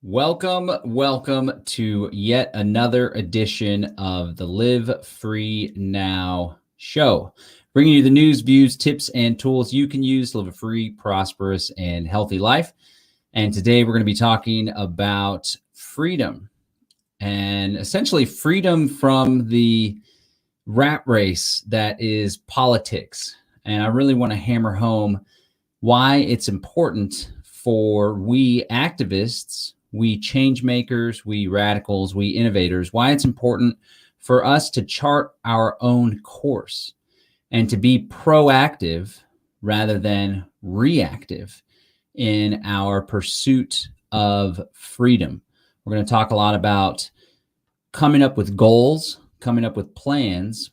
Welcome to yet another edition of the Live Free Now show, bringing you the news, views, tips, and tools you can use to live a free, prosperous, and healthy life. And today we're going to be talking about freedom and essentially freedom from the rat race that is politics. And I really want to hammer home why it's important for we activists, we change makers, we radicals, we innovators, why it's important for us to chart our own course and to be proactive rather than reactive in our pursuit of freedom. We're going to talk a lot about coming up with goals, coming up with plans,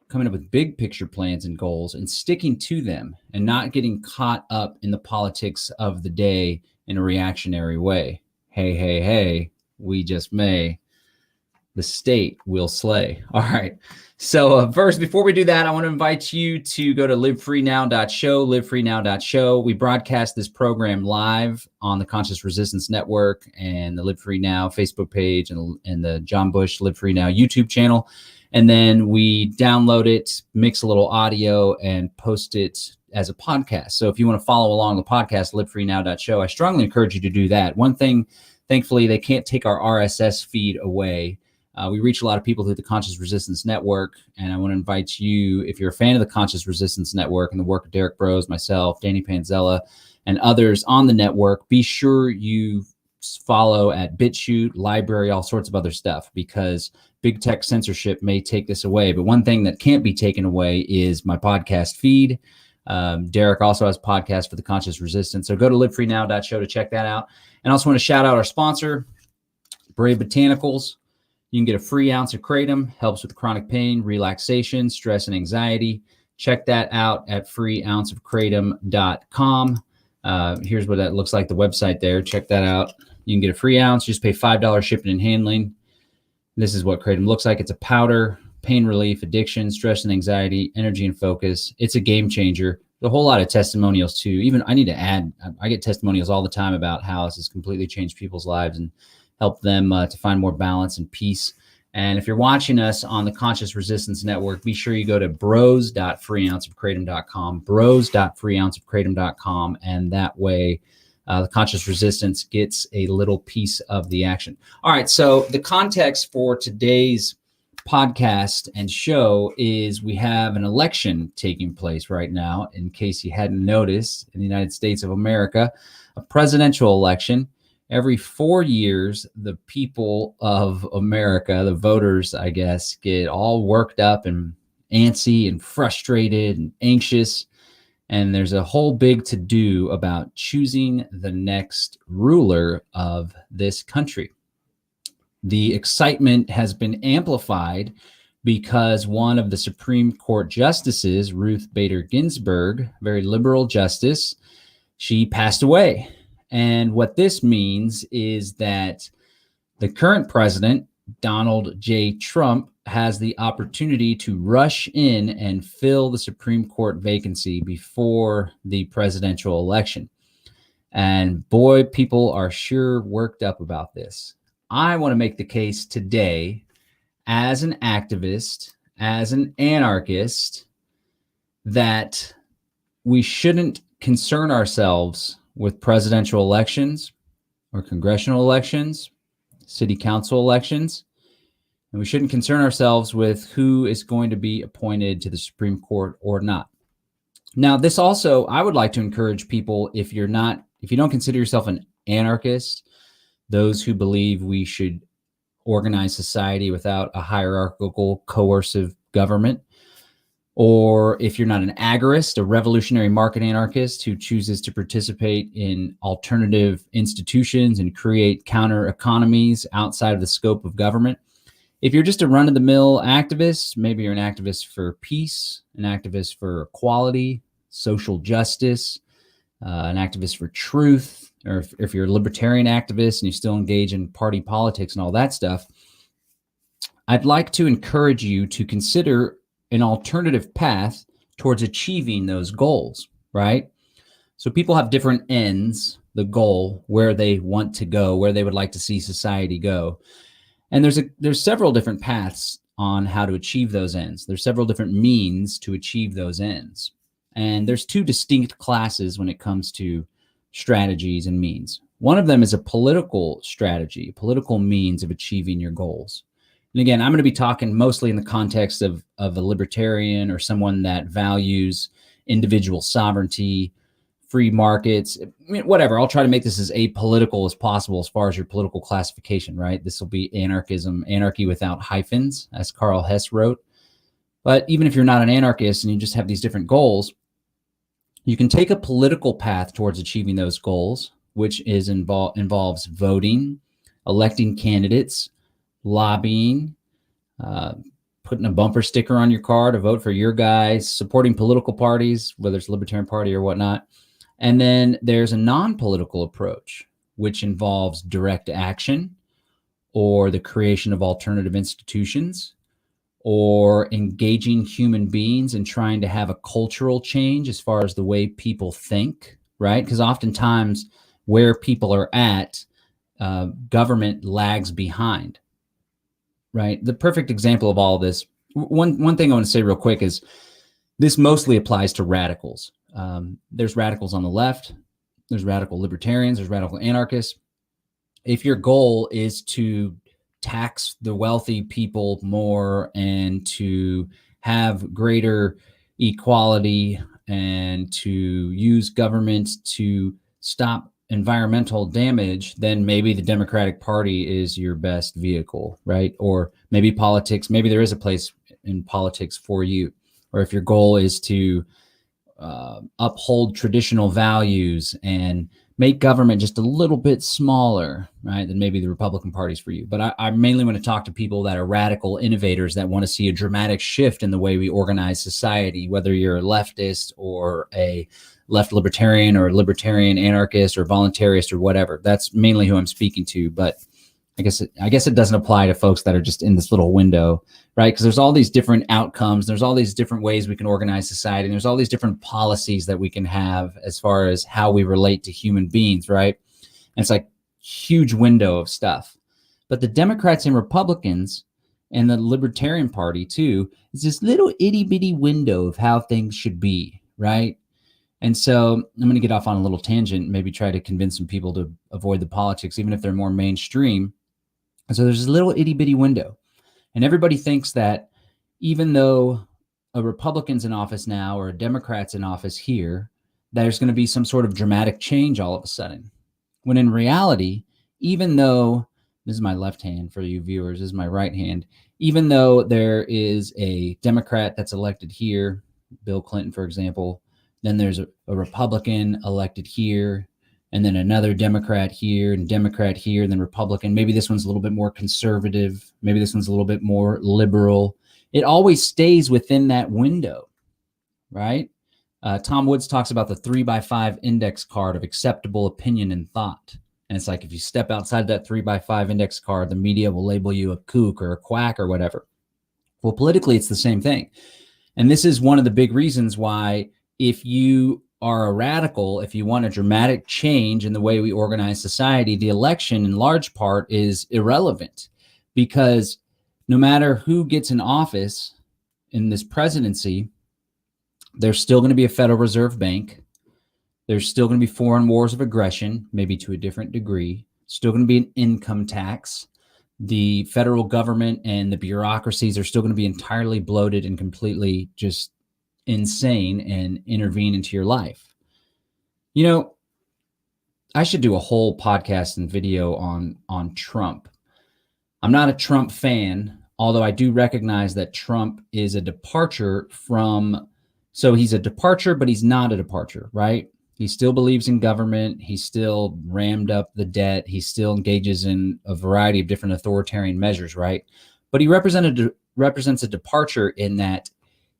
coming up with big picture plans and goals and sticking to them and not getting caught up in the politics of the day in a reactionary way. Hey, we just may. The state will slay. All right. So first, before we do that, I want to invite you to go to livefreenow.show, livefreenow.show. We broadcast this program live on the Conscious Resistance Network and the Live Free Now Facebook page and the John Bush Live Free Now YouTube channel. And then we download it, mix a little audio, and post it as a podcast. So if you want to follow along the podcast, livefreenow.show, I strongly encourage you to do that. One thing, thankfully, they can't take our RSS feed away. We reach a lot of people through the Conscious Resistance Network, and I want to invite you, if you're a fan of the Conscious Resistance Network and the work of Derek Bros, myself, Danny Panzella, and others on the network, be sure you follow at BitChute, Library, all sorts of other stuff, because big tech censorship may take this away. But one thing that can't be taken away is my podcast feed. Derek also has podcasts for the Conscious Resistance. So go to livefreenow.show to check that out. And I also want to shout out our sponsor, Brave Botanicals. You can get a free ounce of kratom, helps with chronic pain, relaxation, stress, and anxiety. Check that out at freeounceofkratom.com. Here's what that looks like, the website there. Check that out. You can get a free ounce, just pay $5 shipping and handling. This is what kratom looks like. It's a powder, pain relief, addiction, stress and anxiety, energy and focus. It's a game changer. There's a whole lot of testimonials too. Even I need to add, I get testimonials all the time about how this has completely changed people's lives and helped them to find more balance and peace. And if you're watching us on the Conscious Resistance Network, be sure you go to bros.freeounceofkratom.com, bros.freeounceofkratom.com, and that way the Conscious Resistance gets a little piece of the action. All right, so the context for today's podcast and show is we have an election taking place right now, in case you hadn't noticed, in the United States of America, a presidential election. Every 4 years, the people of America, the voters, I guess, get all worked up and antsy and frustrated and anxious. And there's a whole big to-do about choosing the next ruler of this country. The excitement has been amplified because one of the Supreme Court justices, Ruth Bader Ginsburg, very liberal justice, she passed away. And what this means is that the current president, Donald J. Trump, has the opportunity to rush in and fill the Supreme Court vacancy before the presidential election. And boy, people are sure worked up about this. I want to make the case today, as an activist, as an anarchist, that we shouldn't concern ourselves with presidential elections or congressional elections, city council elections, and we shouldn't concern ourselves with who is going to be appointed to the Supreme Court or not. Now, this also, I would like to encourage people, if you don't consider yourself an anarchist, those who believe we should organize society without a hierarchical, coercive government, or if you're not an agorist, a revolutionary market anarchist who chooses to participate in alternative institutions and create counter economies outside of the scope of government. If you're just a run-of-the-mill activist, maybe you're an activist for peace, an activist for equality, social justice, an activist for truth, or if you're a libertarian activist and you still engage in party politics and all that stuff, I'd like to encourage you to consider an alternative path towards achieving those goals, right? So people have different ends the goal, where they want to go, where they would like to see society go. And there's several different paths on how to achieve those ends. There's several different means to achieve those ends. And there's two distinct classes when it comes to strategies and means. One of them is a political strategy, a political means of achieving your goals. And again, I'm going to be talking mostly in the context of a libertarian or someone that values individual sovereignty, free markets, I mean, whatever. I'll try to make this as apolitical as possible as far as your political classification, right? This will be anarchism, anarchy without hyphens, as Karl Hess wrote. But even if you're not an anarchist and you just have these different goals, you can take a political path towards achieving those goals, which is involves voting, electing candidates, lobbying, putting a bumper sticker on your car to vote for your guys, supporting political parties, whether it's Libertarian Party or whatnot. And then there's a non-political approach, which involves direct action or the creation of alternative institutions or engaging human beings and trying to have a cultural change as far as the way people think, right? Because oftentimes where people are at, government lags behind, right? The perfect example of all of this, one thing I want to say real quick is this mostly applies to radicals. There's radicals on the left, there's radical libertarians, there's radical anarchists. If your goal is to tax the wealthy people more and to have greater equality and to use government to stop environmental damage, then maybe the Democratic Party is your best vehicle, right? Or maybe politics, maybe there is a place in politics for you. Or if your goal is to uphold traditional values and make government just a little bit smaller, right, then maybe the Republican Party's for you. But I mainly want to talk to people that are radical innovators that want to see a dramatic shift in the way we organize society, whether you're a leftist or a left libertarian or a libertarian anarchist or voluntarist or whatever. That's mainly who I'm speaking to. But I guess it doesn't apply to folks that are just in this little window, right? Because there's all these different outcomes. There's all these different ways we can organize society. And there's all these different policies that we can have as far as how we relate to human beings, right? And it's like huge window of stuff. But the Democrats and Republicans and the Libertarian Party too is this little itty bitty window of how things should be, right? And so I'm going to get off on a little tangent, maybe try to convince some people to avoid the politics, even if they're more mainstream. And so there's this little itty bitty window. And everybody thinks that even though a Republican's in office now or a Democrat's in office here, there's going to be some sort of dramatic change all of a sudden. When in reality, even though, this is my left hand for you viewers, this is my right hand, even though there is a Democrat that's elected here, Bill Clinton, for example, then there's a Republican elected here, and then another Democrat here, and Democrat here, and then Republican. Maybe this one's a little bit more conservative. Maybe this one's a little bit more liberal. It always stays within that window, right? Tom Woods talks about the 3x5 index card of acceptable opinion and thought. And it's like if you step outside that 3x5 index card, the media will label you a kook or a quack or whatever. Well, politically, it's the same thing. And this is one of the big reasons why if you are a radical, if you want a dramatic change in the way we organize society, the election in large part is irrelevant, because no matter who gets in office in this presidency, there's still going to be a Federal Reserve Bank. There's still going to be foreign wars of aggression, maybe to a different degree. Still going to be an income tax. The federal government and the bureaucracies are still going to be entirely bloated and completely just insane and intervene into your life. You know, I should do a whole podcast and video on Trump. I'm not a Trump fan, although I do recognize that Trump is a departure from, so he's a departure, but he's not a departure, right? He still believes in government. He still rammed up the debt. He still engages in a variety of different authoritarian measures, right? But he represents a departure in that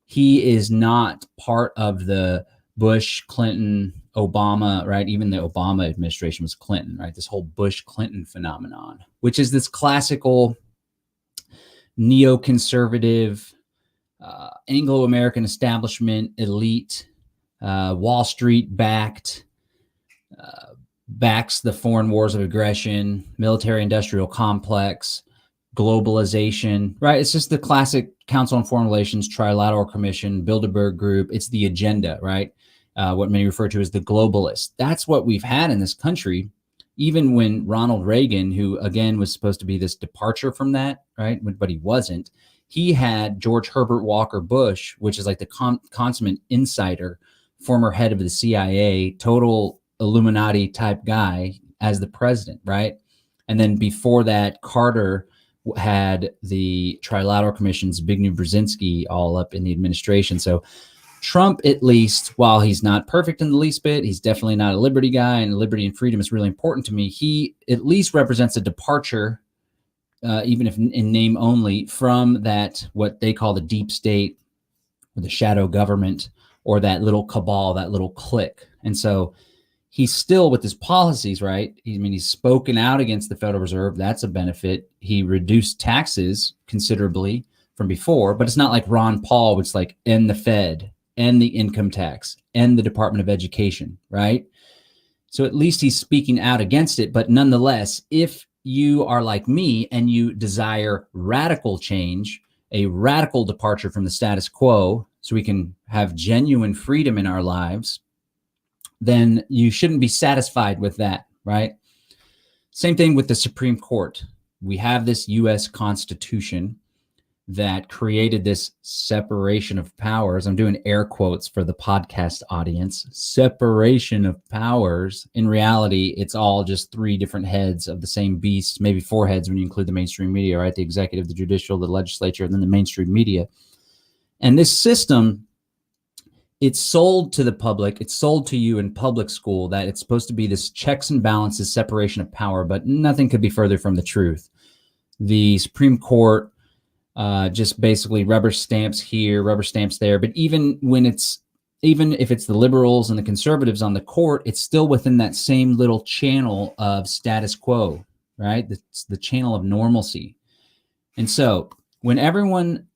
he is not part of the Bush, Clinton, Obama, right? Even the Obama administration was Clinton, right? This whole Bush-Clinton phenomenon, which is this classical neoconservative, Anglo-American establishment, elite, Wall Street-backed, backs the foreign wars of aggression, military industrial complex, globalization, right? It's just the classic Council on Foreign Relations, Trilateral Commission, Bilderberg Group. It's the agenda, right? What many refer to as the globalists. That's what we've had in this country, even when Ronald Reagan, who again was supposed to be this departure from that, right? But he wasn't. He had George Herbert Walker Bush, which is like the consummate insider, former head of the CIA, total Illuminati type guy as the president, right? And then before that, Carter had the Trilateral Commission's Zbigniew Brzezinski all up in the administration. So Trump, at least, while he's not perfect in the least bit, he's definitely not a liberty guy, and liberty and freedom is really important to me. He at least represents a departure, even if in name only, from that, what they call the deep state or the shadow government, or that little cabal, that little clique. And so he's still with his policies, right? I mean, he's spoken out against the Federal Reserve. That's a benefit. He reduced taxes considerably from before, but it's not like Ron Paul, which is like end the Fed, end the income tax, end the Department of Education, right? So at least he's speaking out against it. But nonetheless, if you are like me and you desire radical change, a radical departure from the status quo, so we can have genuine freedom in our lives, then you shouldn't be satisfied with that, right? Same thing with the Supreme Court. We have this U.S. Constitution that created this separation of powers. I'm doing air quotes for the podcast audience. Separation of powers. In reality, it's all just three different heads of the same beast, maybe four heads when you include the mainstream media, right? The executive, the judicial, the legislature, and then the mainstream media. And this system, it's sold to the public, it's sold to you in public school that it's supposed to be this checks and balances, separation of power, but nothing could be further from the truth. The Supreme Court just basically rubber stamps here, rubber stamps there. But even if it's the liberals and the conservatives on the court, it's still within that same little channel of status quo, right? It's the channel of normalcy. And so when everyone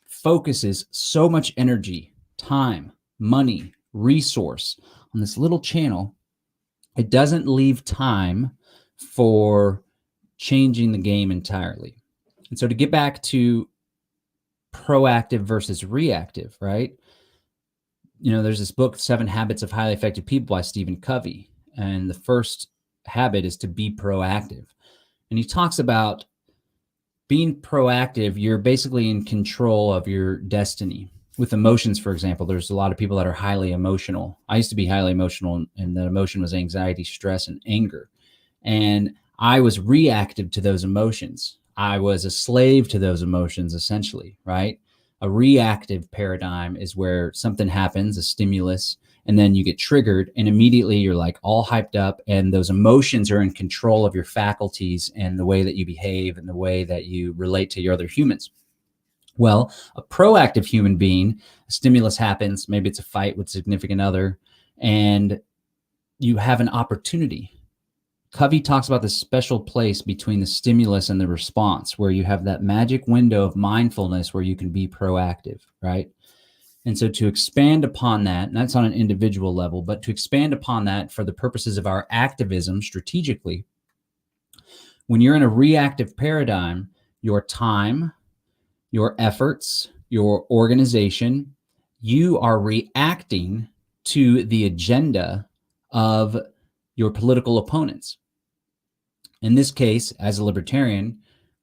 focuses so much energy, time, money, resource on this little channel, it doesn't leave time for changing the game entirely. And so to get back to proactive versus reactive, right? You know, there's this book, 7 Habits of Highly Effective People by Stephen Covey. And the first habit is to be proactive. And he talks about being proactive. You're basically in control of your destiny. With emotions, for example, there's a lot of people that are highly emotional. I used to be highly emotional, and that emotion was anxiety, stress, and anger. And I was reactive to those emotions. I was a slave to those emotions, essentially, right? A reactive paradigm is where something happens, a stimulus, and then you get triggered, and immediately you're like all hyped up, and those emotions are in control of your faculties and the way that you behave and the way that you relate to your other humans. Well, a proactive human being, a stimulus happens, maybe it's a fight with a significant other, and you have an opportunity. Covey talks about this special place between the stimulus and the response, where you have that magic window of mindfulness where you can be proactive, right? And so to expand upon that, and that's on an individual level, but to expand upon that for the purposes of our activism strategically, when you're in a reactive paradigm, your time, your efforts, your organization, you are reacting to the agenda of your political opponents. In this case, as a libertarian,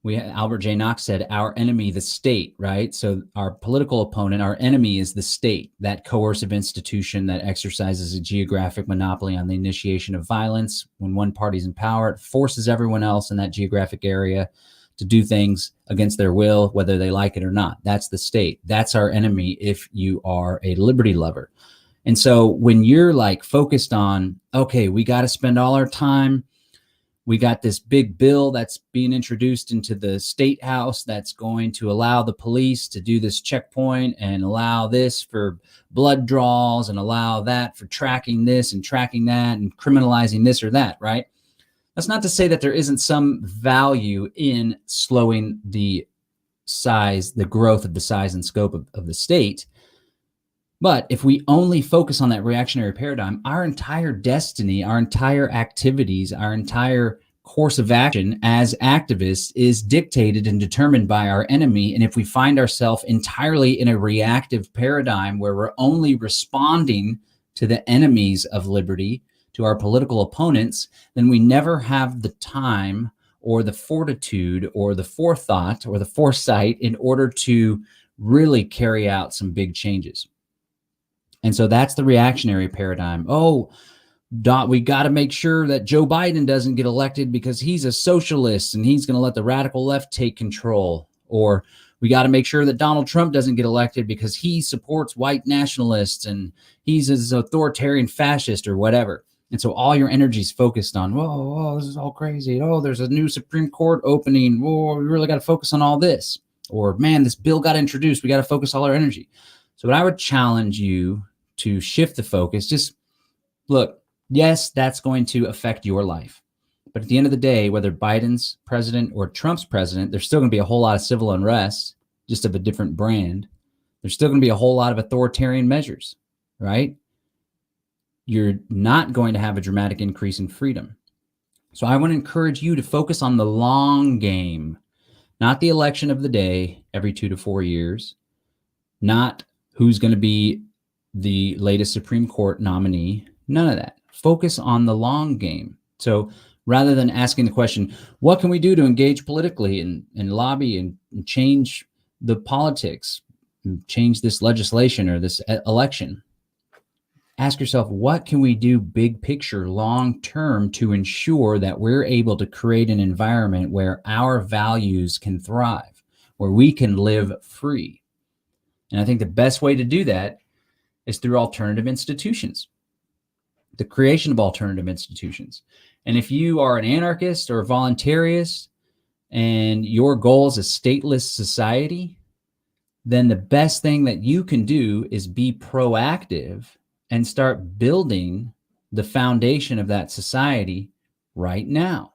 Albert J. Knox said, our enemy, the state, right? So our political opponent, our enemy is the state, that coercive institution that exercises a geographic monopoly on the initiation of violence. When one party's in power, it forces everyone else in that geographic area to do things against their will, whether they like it or not. That's the state. That's our enemy if you are a liberty lover. And so when you're like focused on, okay, we got to spend all our time, we got this big bill that's being introduced into the state house that's going to allow the police to do this checkpoint and allow this for blood draws and allow that for tracking this and tracking that and criminalizing this or that, right? That's not to say that there isn't some value in slowing the size, the growth of the size and scope of the state. But if we only focus on that reactionary paradigm, our entire destiny, our entire activities, our entire course of action as activists is dictated and determined by our enemy. And if we find ourselves entirely in a reactive paradigm where we're only responding to the enemies of liberty, to our political opponents, then we never have the time or the fortitude or the forethought or the foresight in order to really carry out some big changes. And so that's the reactionary paradigm. Oh, we got to make sure that Joe Biden doesn't get elected because he's a socialist and he's going to let the radical left take control. Or we got to make sure that Donald Trump doesn't get elected because he supports white nationalists and he's an authoritarian fascist or whatever. And so all your energy is focused on, whoa, this is all crazy. Oh, there's a new Supreme Court opening. Whoa, we really got to focus on all this. Or, man, this bill got introduced. We got to focus all our energy. So what I would challenge you to shift the focus, just look, yes, that's going to affect your life. But at the end of the day, whether Biden's president or Trump's president, there's still going to be a whole lot of civil unrest, just of a different brand. There's still going to be a whole lot of authoritarian measures, right? You're not going to have a dramatic increase in freedom. So I want to encourage you to focus on the long game, not the election of the day every 2 to 4 years, not who's going to be the latest Supreme Court nominee, none of that. Focus on the long game. So rather than asking the question, what can we do to engage politically and lobby and change the politics, change this legislation or this election? Ask yourself, what can we do big picture, long term to ensure that we're able to create an environment where our values can thrive, where we can live free? And I think the best way to do that is through alternative institutions, the creation of alternative institutions. And if you are an anarchist or a voluntarist and your goal is a stateless society, then the best thing that you can do is be proactive and start building the foundation of that society right now.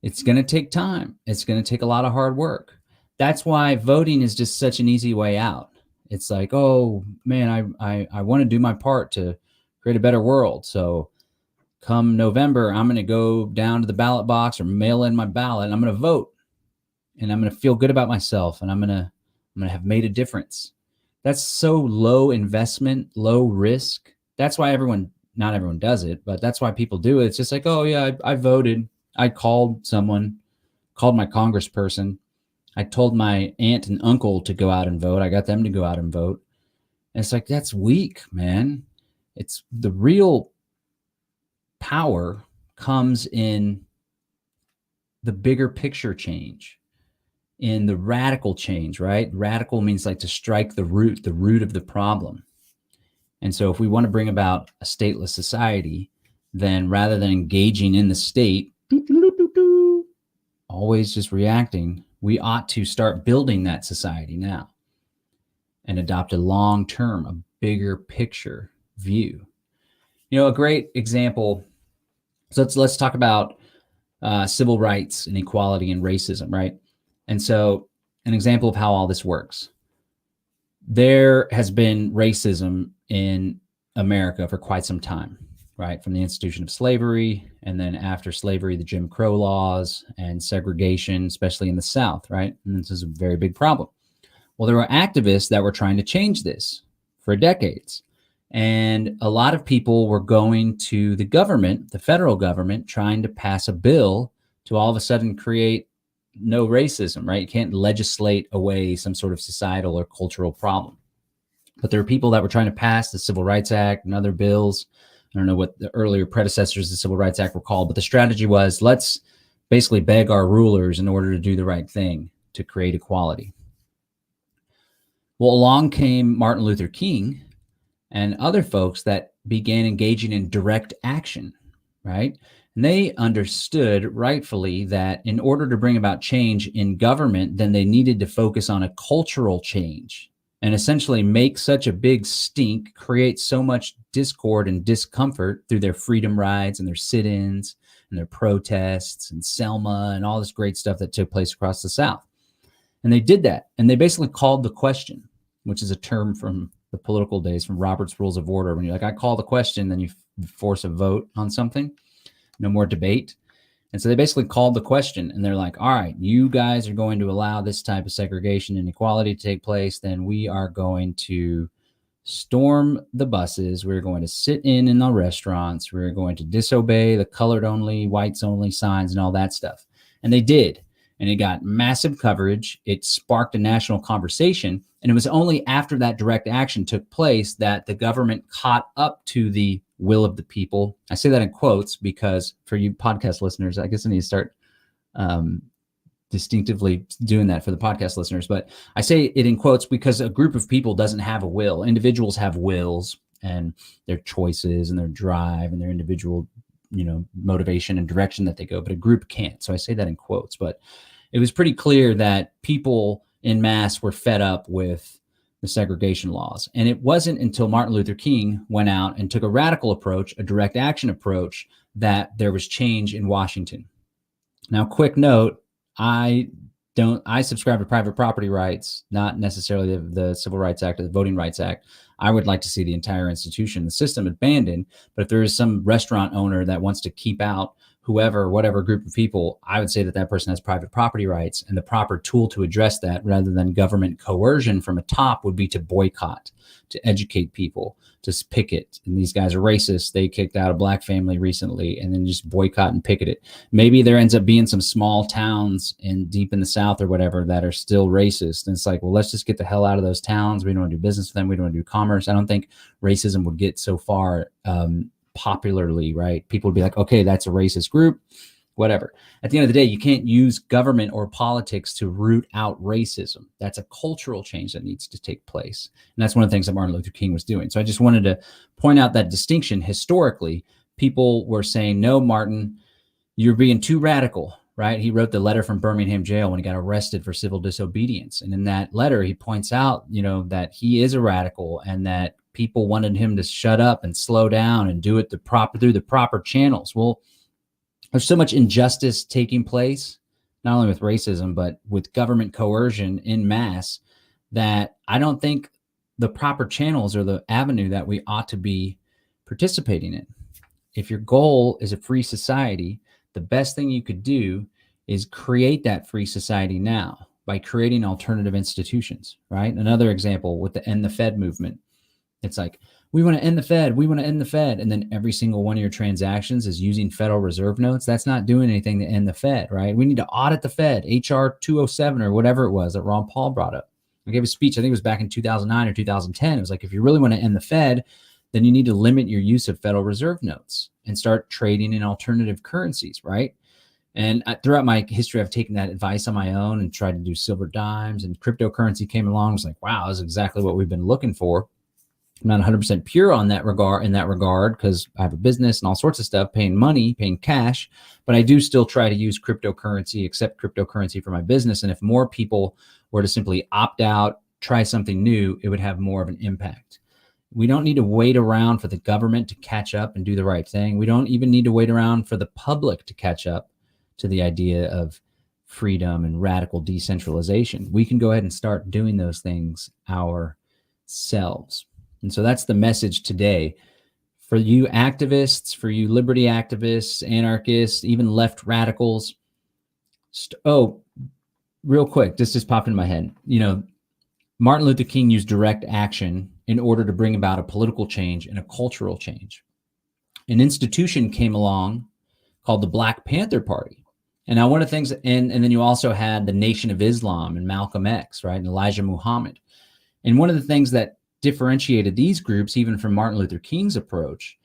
It's going to take time. It's going to take a lot of hard work. That's why voting is just such an easy way out. It's like, oh man, I want to do my part to create a better world. So come November, I'm going to go down to the ballot box or mail in my ballot and I'm going to vote and I'm going to feel good about myself and I'm going to have made a difference. That's so low investment, low risk. That's why not everyone does it, but that's why people do it. It's just like, oh yeah, I voted. I called my congressperson. I told my aunt and uncle to go out and vote. I got them to go out and vote. And it's like, that's weak, man. It's the real power comes in the bigger picture change, in the radical change, right? Radical means like to strike the root of the problem. And so if we want to bring about a stateless society, then rather than engaging in the state, always just reacting, we ought to start building that society now and adopt a long-term, a bigger picture view. You know, a great example, so let's talk about civil rights and equality and racism, right? And so an example of how all this works. There has been racism in America for quite some time, right? From the institution of slavery, and then after slavery, the Jim Crow laws and segregation, especially in the South, right? And this is a very big problem. Well, there were activists that were trying to change this for decades. And a lot of people were going to the government, the federal government, trying to pass a bill to all of a sudden create no racism, right? You can't legislate away some sort of societal or cultural problem. But there are people that were trying to pass the Civil Rights Act and other bills. I don't know what the earlier predecessors of the Civil Rights Act were called, but the strategy was, let's basically beg our rulers in order to do the right thing to create equality. Well, along came Martin Luther King and other folks that began engaging in direct action, right? And they understood rightfully that in order to bring about change in government, then they needed to focus on a cultural change and essentially make such a big stink, create so much discord and discomfort through their freedom rides and their sit-ins and their protests and Selma and all this great stuff that took place across the South. And they did that. And they basically called the question, which is a term from the political days from Robert's Rules of Order. When you're like, I call the question, then you force a vote on something, no more debate. And so they basically called the question and they're like, all right, you guys are going to allow this type of segregation and inequality to take place. Then we are going to storm the buses. We're going to sit in the restaurants. We're going to disobey the colored only, whites only signs and all that stuff. And they did. And it got massive coverage. It sparked a national conversation. And it was only after that direct action took place that the government caught up to the will of the people. I say that in quotes because for you podcast listeners, I guess I need to start distinctively doing that for the podcast listeners. But I say it in quotes because a group of people doesn't have a will. Individuals have wills and their choices and their drive and their individual, motivation and direction that they go, but a group can't. So I say that in quotes, but it was pretty clear that people in mass were fed up with the segregation laws. And it wasn't until Martin Luther King went out and took a radical approach, a direct action approach, that there was change in Washington. Now, quick note, I subscribe to private property rights, not necessarily the Civil Rights Act or the Voting Rights Act. I would like to see the entire institution, the system abandoned. But if there is some restaurant owner that wants to keep out whatever group of people, I would say that person has private property rights, and the proper tool to address that rather than government coercion from a top would be to boycott, to educate people, to picket. And these guys are racist. They kicked out a black family recently, and then just boycott and picket it. Maybe there ends up being some small towns deep in the South or whatever that are still racist. And it's like, well, let's just get the hell out of those towns. We don't want to do business with them. We don't want to do commerce. I don't think racism would get so far popularly, right? People would be like, okay, that's a racist group, whatever. At the end of the day, you can't use government or politics to root out racism. That's a cultural change that needs to take place. And that's one of the things that Martin Luther King was doing. So I just wanted to point out that distinction. Historically, people were saying, no, Martin, you're being too radical, right? He wrote the letter from Birmingham jail when he got arrested for civil disobedience. And in that letter, he points out, that he is a radical and that people wanted him to shut up and slow down and do it through the proper channels. Well, there's so much injustice taking place, not only with racism, but with government coercion in mass, that I don't think the proper channels are the avenue that we ought to be participating in. If your goal is a free society, the best thing you could do is create that free society now by creating alternative institutions, right? Another example with the End the Fed movement. It's like, we want to end the Fed. We want to end the Fed. And then every single one of your transactions is using Federal Reserve notes. That's not doing anything to end the Fed, right? We need to audit the Fed, HR 207 or whatever it was that Ron Paul brought up. I gave a speech, I think it was back in 2009 or 2010. It was like, if you really want to end the Fed, then you need to limit your use of Federal Reserve notes and start trading in alternative currencies, right? And throughout my history, I've taken that advice on my own and tried to do silver dimes, and cryptocurrency came along. I was like, wow, this is exactly what we've been looking for. I'm not 100% pure in that regard, because I have a business and all sorts of stuff, paying cash, but I do still try to use accept cryptocurrency for my business. And if more people were to simply opt out, try something new, it would have more of an impact. We don't need to wait around for the government to catch up and do the right thing. We don't even need to wait around for the public to catch up to the idea of freedom and radical decentralization. We can go ahead and start doing those things ourselves. And so that's the message today for you activists, for you liberty activists, anarchists, even left radicals. Real quick, this just popped in my head. Martin Luther King used direct action in order to bring about a political change and a cultural change. An institution came along called the Black Panther Party. And now one of the things, and then you also had the Nation of Islam and Malcolm X, right, and Elijah Muhammad. And one of the things that differentiated these groups, even from Martin Luther King's approach,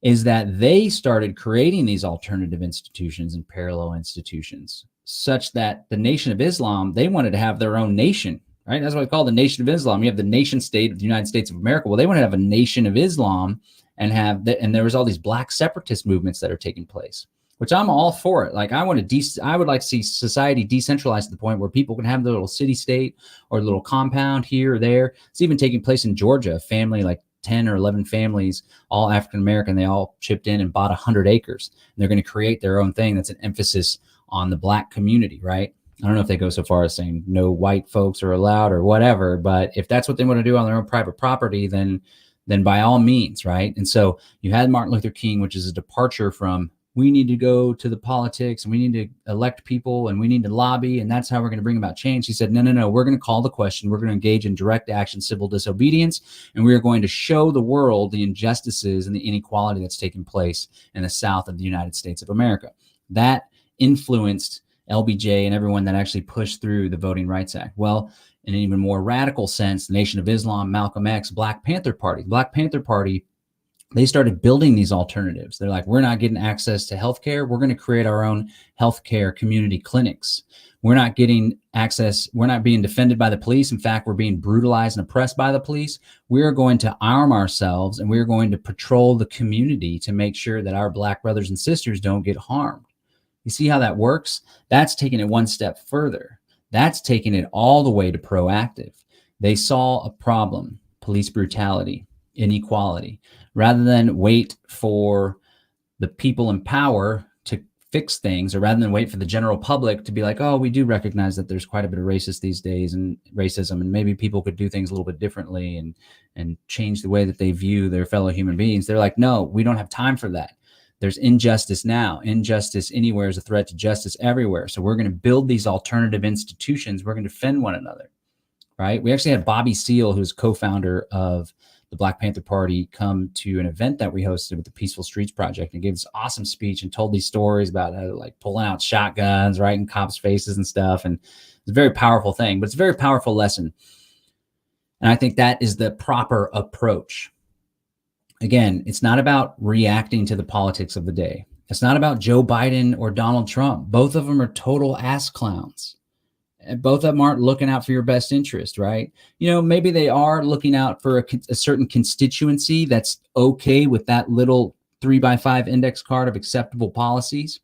is that they started creating these alternative institutions and parallel institutions, such that the Nation of Islam, they wanted to have their own nation, right? That's what we call the Nation of Islam. You have the nation state of the United States of America. Well, they want to have a Nation of Islam and there was all these black separatist movements that are taking place, which I'm all for it. Like I would like to see society decentralized to the point where people can have their little city state or a little compound here or there. It's even taking place in Georgia, a family, like 10 or 11 families, all African-American, they all chipped in and bought 100 acres. And they're going to create their own thing that's an emphasis on the black community, right? I don't know if they go so far as saying no white folks are allowed or whatever, but if that's what they want to do on their own private property, then by all means, right? And so you had Martin Luther King, which is a departure from we need to go to the politics and we need to elect people and we need to lobby and that's how we're going to bring about change. He said, no, we're going to call the question. We're going to engage in direct action, civil disobedience, and we are going to show the world the injustices and the inequality that's taking place in the South of the United States of America. That influenced LBJ and everyone that actually pushed through the Voting Rights Act. Well, in an even more radical sense, the Nation of Islam, Malcolm X, Black Panther Party, they started building these alternatives. They're like, we're not getting access to healthcare. We're going to create our own healthcare community clinics. We're not getting access. We're not being defended by the police. In fact, we're being brutalized and oppressed by the police. We're going to arm ourselves and we're going to patrol the community to make sure that our Black brothers and sisters don't get harmed. You see how that works? That's taking it one step further. That's taking it all the way to proactive. They saw a problem, police brutality, inequality. Rather than wait for the people in power to fix things, or rather than wait for the general public to be like, oh, we do recognize that there's quite a bit of racism these days and racism, and maybe people could do things a little bit differently and change the way that they view their fellow human beings. They're like, no, we don't have time for that. There's injustice now. Injustice anywhere is a threat to justice everywhere. So we're going to build these alternative institutions. We're going to defend one another, right? We actually had Bobby Seale, who's co-founder of the Black Panther Party, come to an event that we hosted with the Peaceful Streets Project and gave this awesome speech and told these stories about how, like, pulling out shotguns, right, in cops' faces and stuff. And it's a very powerful thing, but it's a very powerful lesson. And I think that is the proper approach. Again, it's not about reacting to the politics of the day. It's not about Joe Biden or Donald Trump. Both of them are total ass clowns. Both of them aren't looking out for your best interest, right? You know, maybe they are looking out for a certain constituency that's okay with that little 3x5 index card of acceptable policies,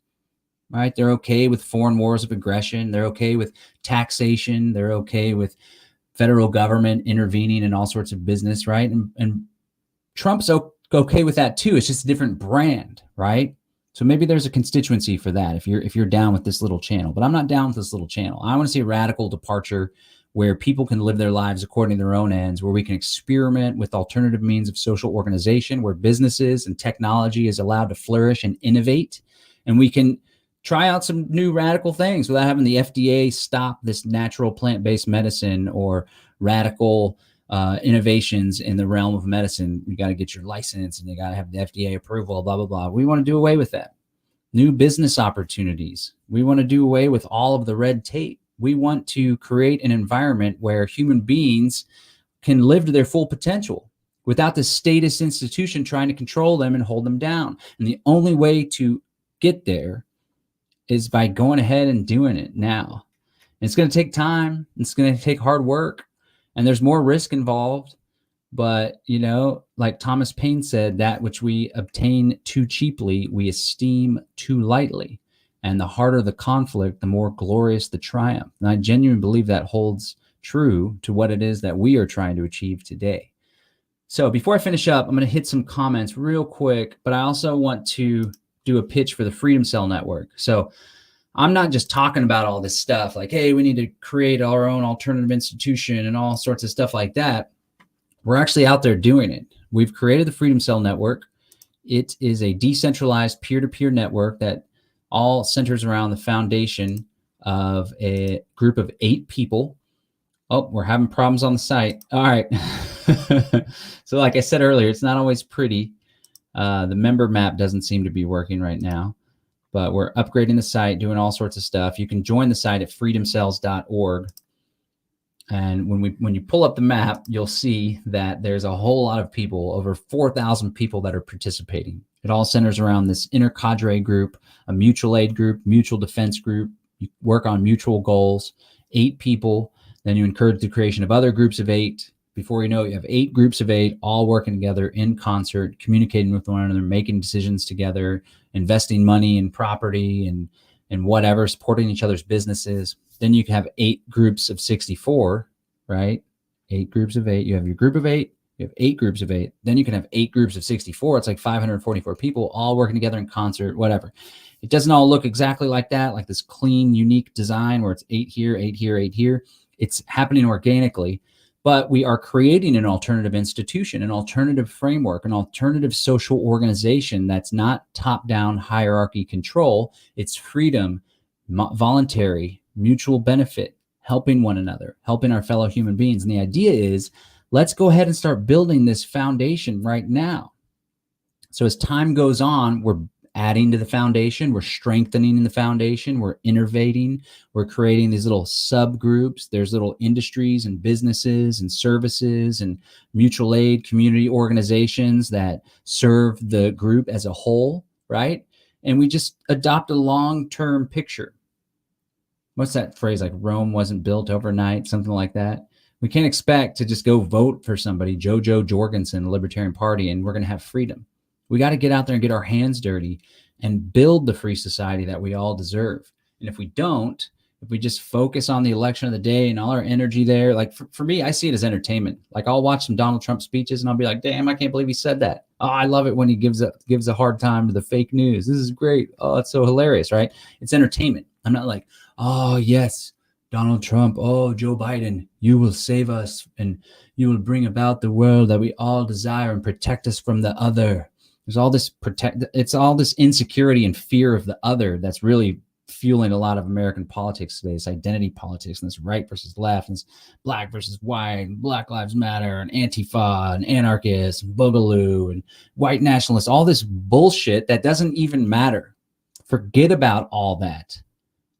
right? They're okay with foreign wars of aggression. They're okay with taxation. They're okay with federal government intervening in all sorts of business, right? And Trump's okay with that too. It's just a different brand, right? So maybe there's a constituency for that if you're down with this little channel, but I'm not down with this little channel. I want to see a radical departure where people can live their lives according to their own ends, where we can experiment with alternative means of social organization, where businesses and technology is allowed to flourish and innovate, and we can try out some new radical things without having the FDA stop this natural plant-based medicine or radical innovations in the realm of medicine. You got to get your license and you got to have the FDA approval, blah, blah, blah. We want to do away with that. New business opportunities. We want to do away with all of the red tape. We want to create an environment where human beings can live to their full potential without the statist institution trying to control them and hold them down. And the only way to get there is by going ahead and doing it now. And it's going to take time. It's going to take hard work. And there's more risk involved, but, you know, like Thomas Paine said, that which we obtain too cheaply, we esteem too lightly. And the harder the conflict, the more glorious the triumph. And I genuinely believe that holds true to what it is that we are trying to achieve today. So before I finish up, I'm going to hit some comments real quick, but I also want to do a pitch for the Freedom Cell Network. So I'm not just talking about all this stuff like, hey, we need to create our own alternative institution and all sorts of stuff like that. We're actually out there doing it. We've created the Freedom Cell Network. It is a decentralized peer-to-peer network that all centers around the foundation of a group of 8 people. Oh, we're having problems on the site. All right. So like I said earlier, it's not always pretty. The member map doesn't seem to be working right now. But we're upgrading the site, doing all sorts of stuff. You can join the site at freedomcells.org. And when you pull up the map, you'll see that there's a whole lot of people, over 4,000 people that are participating. It all centers around this inner cadre group, a mutual aid group, mutual defense group. You work on mutual goals, 8 people. Then you encourage the creation of other groups of 8. Before you know it, you have 8 groups of 8 all working together in concert, communicating with one another, making decisions together, investing money in property and whatever, supporting each other's businesses. Then you can have 8 groups of 64, right? 8 groups of 8. You have your group of 8. You have 8 groups of 8. Then you can have 8 groups of 64. It's like 544 people all working together in concert, whatever. It doesn't all look exactly like that, like this clean, unique design where it's 8 here, 8 here, 8 here. It's happening organically, but we are creating an alternative institution, an alternative framework, an alternative social organization that's not top-down hierarchy control. It's freedom, voluntary, mutual benefit, helping one another, helping our fellow human beings. And the idea is, let's go ahead and start building this foundation right now. So as time goes on, we're adding to the foundation, we're strengthening the foundation, we're innovating, we're creating these little subgroups. There's little industries and businesses and services and mutual aid community organizations that serve the group as a whole, right? And we just adopt a long-term picture. What's that phrase? Like Rome wasn't built overnight, something like that. We can't expect to just go vote for somebody, JoJo Jorgensen, the Libertarian Party, and we're going to have freedom. We got to get out there and get our hands dirty and build the free society that we all deserve. And if we don't, if we just focus on the election of the day and all our energy there, like for me, I see it as entertainment. Like I'll watch some Donald Trump speeches and I'll be like, damn, I can't believe he said that. Oh, I love it when he gives a hard time to the fake news. This is great. Oh, it's so hilarious, right? It's entertainment. I'm not like, oh, yes, Donald Trump. Oh, Joe Biden, you will save us and you will bring about the world that we all desire and protect us from the other. There's all this it's all this insecurity and fear of the other that's really fueling a lot of American politics today, this identity politics and this right versus left and this black versus white and Black Lives Matter and Antifa and anarchists and Boogaloo and white nationalists, all this bullshit that doesn't even matter. Forget about all that.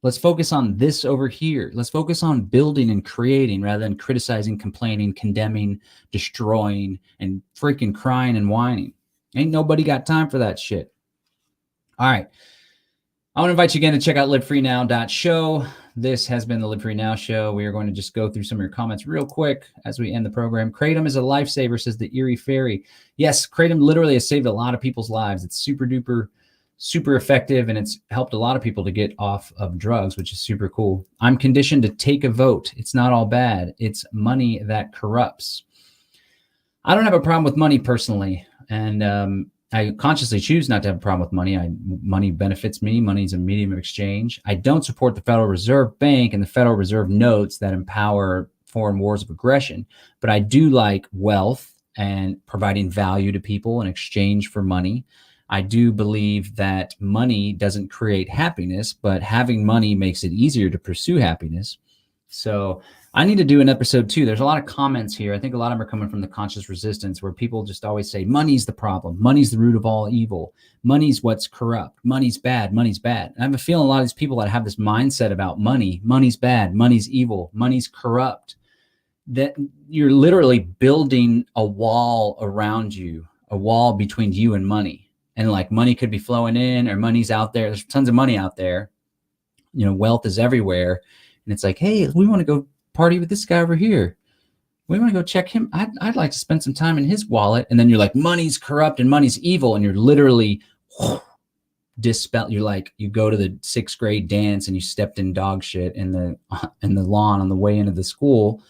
Let's focus on this over here. Let's focus on building and creating rather than criticizing, complaining, condemning, destroying, and freaking crying and whining. Ain't nobody got time for that shit. All right. I want to invite you again to check out livefreenow.show. This has been the Live Free Now show. We are going to just go through some of your comments real quick as we end the program. Kratom is a lifesaver, says the Erie Fairy. Yes, Kratom literally has saved a lot of people's lives. It's super duper, super effective, and it's helped a lot of people to get off of drugs, which is super cool. I'm conditioned to take a vote. It's not all bad. It's money that corrupts. I don't have a problem with money personally. And I consciously choose not to have a problem with money. Money benefits me. Money is a medium of exchange. I don't support the Federal Reserve Bank and the Federal Reserve notes that empower foreign wars of aggression. But I do like wealth and providing value to people in exchange for money. I do believe that money doesn't create happiness, but having money makes it easier to pursue happiness. So I need to do an episode 2. There's a lot of comments here. I think a lot of them are coming from the conscious resistance where people just always say, money's the problem. Money's the root of all evil. Money's what's corrupt. Money's bad. Money's bad. And I have a feeling a lot of these people that have this mindset about money, money's bad, money's evil, money's corrupt, that you're literally building a wall around you, a wall between you and money. And like money could be flowing in or money's out there. There's tons of money out there. You know, wealth is everywhere. And it's like, hey, we want to go party with this guy over here. We want to go check him. I'd like to spend some time in his wallet. And then you're like, money's corrupt and money's evil. And you're literally dispel. You're like, you go to the 6th grade dance and you stepped in dog shit in the lawn on the way into the school.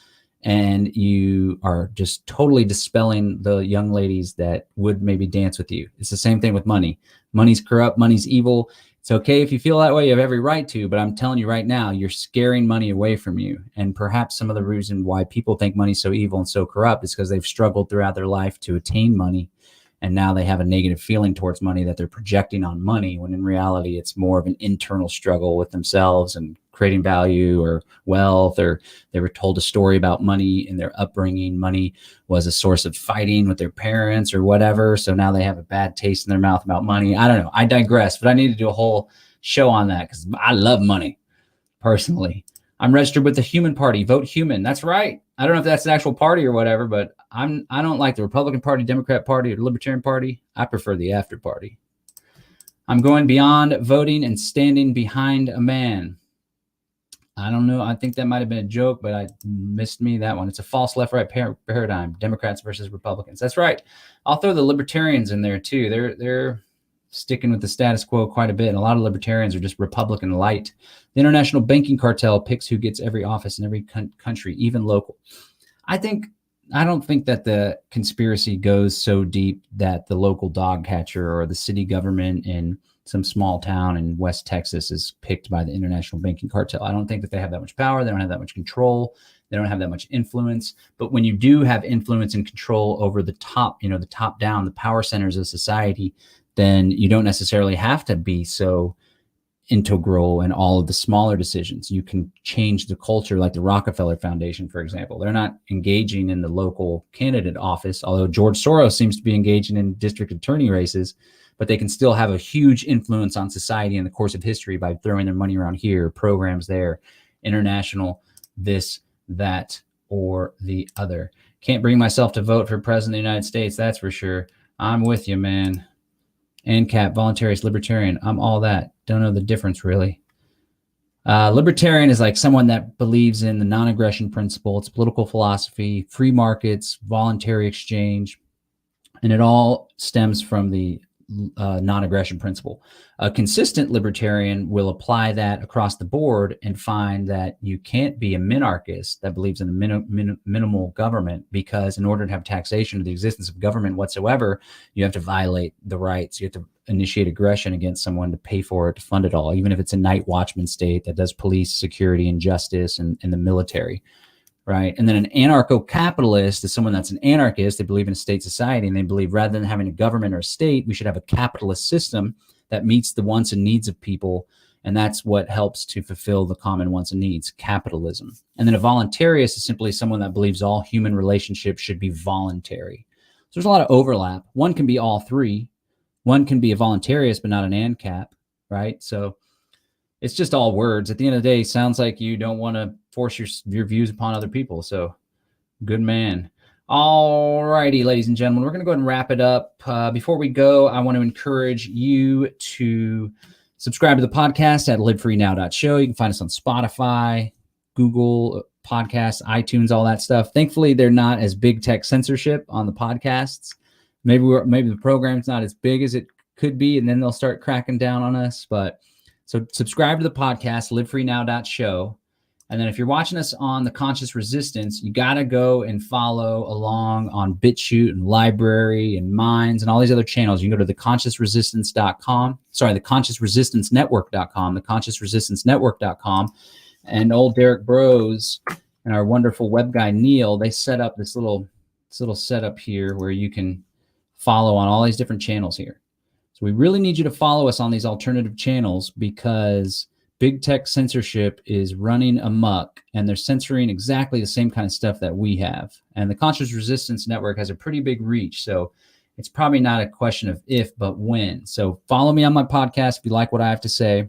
And you are just totally dispelling the young ladies that would maybe dance with you. It's the same thing with money. Money's corrupt. Money's evil. It's okay if you feel that way, you have every right to, but I'm telling you right now, you're scaring money away from you. And perhaps some of the reason why people think money's so evil and so corrupt is because they've struggled throughout their life to attain money. And now they have a negative feeling towards money that they're projecting on money, when in reality, it's more of an internal struggle with themselves and creating value or wealth, or they were told a story about money in their upbringing. Money was a source of fighting with their parents or whatever. So now they have a bad taste in their mouth about money. I don't know. I digress, but I need to do a whole show on that because I love money personally. I'm registered with the Human Party. Vote Human. That's right. I don't know if that's an actual party or whatever, but I don't like the Republican Party, Democrat Party, or the Libertarian Party. I prefer the after party. I'm going beyond voting and standing behind a man. I don't know. I think that might have been a joke, but I missed that one. It's a false left-right paradigm. Democrats versus Republicans. That's right. I'll throw the libertarians in there too. They're sticking with the status quo quite a bit. And a lot of libertarians are just Republican light. The international banking cartel picks who gets every office in every country, even local. I don't think that the conspiracy goes so deep that the local dog catcher or the city government in some small town in West Texas is picked by the international banking cartel. I don't think that they have that much power. They don't have that much control. They don't have that much influence. But when you do have influence and control over the top, the top down, the power centers of society, then you don't necessarily have to be so integral in all of the smaller decisions. You can change the culture, like the Rockefeller Foundation, for example. They're not engaging in the local candidate office, although George Soros seems to be engaging in district attorney races, but they can still have a huge influence on society in the course of history by throwing their money around here, programs there, international, this, that, or the other. Can't bring myself to vote for president of the United States, that's for sure. I'm with you, man. ANCAP, voluntarist, libertarian, I'm all that. Don't know the difference, really. Libertarian is like someone that believes in the non-aggression principle. It's political philosophy, free markets, voluntary exchange, and it all stems from the non-aggression principle. A consistent libertarian will apply that across the board and find that you can't be a minarchist that believes in a minimal government, because in order to have taxation of the existence of government whatsoever, you have to violate the rights. You have to initiate aggression against someone to pay for it, to fund it all, even if it's a night watchman state that does police, security, and justice and the military. Right. And then an anarcho-capitalist is someone that's an anarchist. They believe in a state society, and they believe rather than having a government or a state, we should have a capitalist system that meets the wants and needs of people. And that's what helps to fulfill the common wants and needs, capitalism. And then a voluntarist is simply someone that believes all human relationships should be voluntary. So there's a lot of overlap. One can be all three. One can be a voluntarist, but not an ANCAP. Right. So it's just all words. At the end of the day, sounds like you don't want to force your views upon other people. So good man. All righty, ladies and gentlemen, we're going to go ahead and wrap it up. Before we go, I want to encourage you to subscribe to the podcast at livefreenow.show. You can find us on Spotify, Google Podcasts, iTunes, all that stuff. Thankfully, they're not as big tech censorship on the podcasts. Maybe the program's not as big as it could be, and then they'll start cracking down on us. So subscribe to the podcast, livefreenow.show. And then if you're watching us on the Conscious Resistance, you got to go and follow along on BitChute and Library and Minds and all these other channels. You can go to theconsciousresistance.com. Sorry, theconsciousresistance.network.com, theconsciousresistance.network.com. And old Derek Bros and our wonderful web guy, Neil, they set up this little setup here where you can follow on all these different channels here. So we really need you to follow us on these alternative channels, because big tech censorship is running amok, and they're censoring exactly the same kind of stuff that we have. And the Conscious Resistance Network has a pretty big reach. So it's probably not a question of if, but when. So follow me on my podcast if you like what I have to say.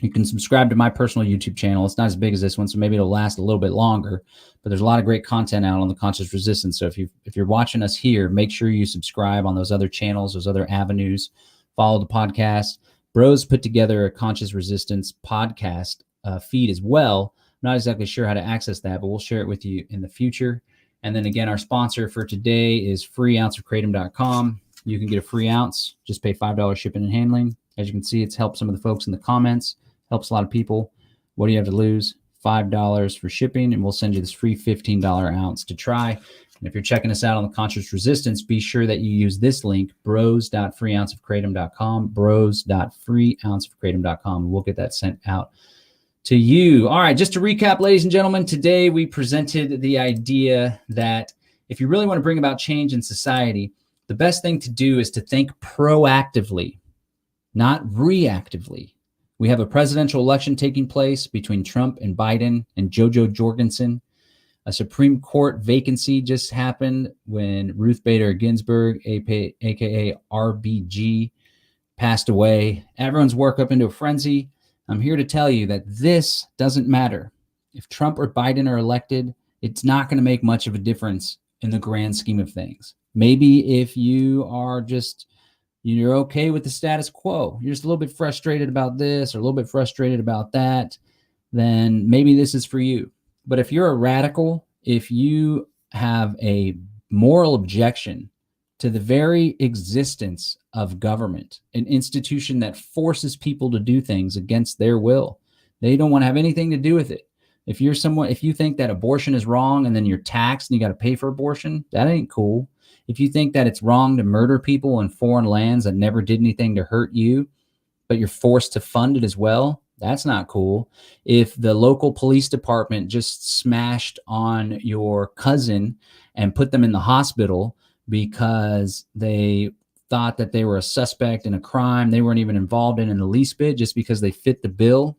You can subscribe to my personal YouTube channel. It's not as big as this one, so maybe it'll last a little bit longer. But there's a lot of great content out on the Conscious Resistance. So if you're watching us here, make sure you subscribe on those other channels, those other avenues. Follow the podcast. Bros put together a Conscious Resistance podcast feed as well. I'm not exactly sure how to access that, but we'll share it with you in the future. And then again, our sponsor for today is freeounceofkratom.com. You can get a free ounce. Just pay $5 shipping and handling. As you can see, it's helped some of the folks in the comments. Helps a lot of people. What do you have to lose? $5 for shipping, and we'll send you this free $15 ounce to try. And if you're checking us out on the Conscious Resistance, be sure that you use this link, bros.freeounceofkratom.com, bros.freeounceofkratom.com. We'll get that sent out to you. All right, just to recap, ladies and gentlemen, today we presented the idea that if you really want to bring about change in society, the best thing to do is to think proactively, not reactively. We have a presidential election taking place between Trump and Biden and JoJo Jorgensen. A Supreme Court vacancy just happened when Ruth Bader Ginsburg, aka RBG, passed away. Everyone's worked up into a frenzy. I'm here to tell you that this doesn't matter. If Trump or Biden are elected, it's not going to make much of a difference in the grand scheme of things. Maybe if you are you're okay with the status quo, you're just a little bit frustrated about this or a little bit frustrated about that, then maybe this is for you. But if you're a radical, if you have a moral objection to the very existence of government, an institution that forces people to do things against their will, they don't want to have anything to do with it. If you think that abortion is wrong and then you're taxed and you got to pay for abortion, that ain't cool. If you think that it's wrong to murder people in foreign lands that never did anything to hurt you, but you're forced to fund it as well. That's not cool. If the local police department just smashed on your cousin and put them in the hospital because they thought that they were a suspect in a crime they weren't even involved in the least bit, just because they fit the bill,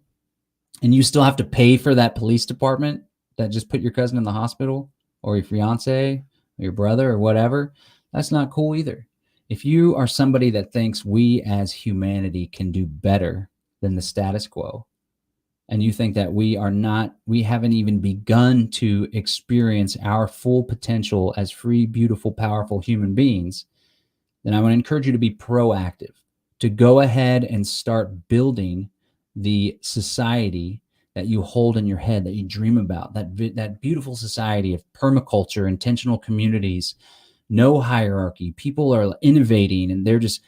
and you still have to pay for that police department that just put your cousin in the hospital, or your fiance or your brother or whatever, that's not cool either. If you are somebody that thinks we as humanity can do better than the status quo, and you think that we haven't even begun to experience our full potential as free, beautiful, powerful human beings, then I want to encourage you to be proactive, to go ahead and start building the society that you hold in your head, that you dream about, that beautiful society of permaculture, intentional communities, no hierarchy. People are innovating, and they're just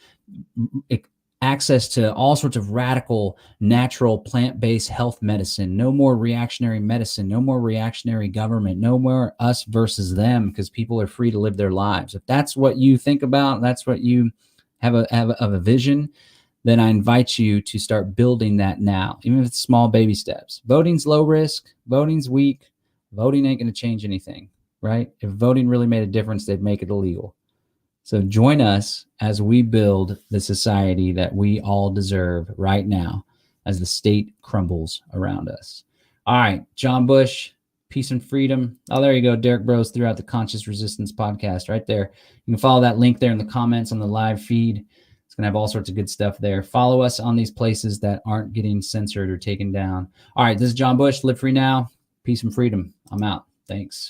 access to all sorts of radical, natural, plant-based health medicine. No more reactionary medicine, no more reactionary government, no more us versus them, because people are free to live their lives. If that's what you think about, that's what you have a vision, then I invite you to start building that now, even if it's small baby steps. Voting's low risk, voting's weak, voting ain't going to change anything, right? If voting really made a difference, they'd make it illegal. So join us as we build the society that we all deserve right now as the state crumbles around us. All right, John Bush, peace and freedom. Oh, there you go. Derek Bros throughout the Conscious Resistance podcast right there. You can follow that link there in the comments on the live feed. It's going to have all sorts of good stuff there. Follow us on these places that aren't getting censored or taken down. All right, this is John Bush. Live free now. Peace and freedom. I'm out. Thanks.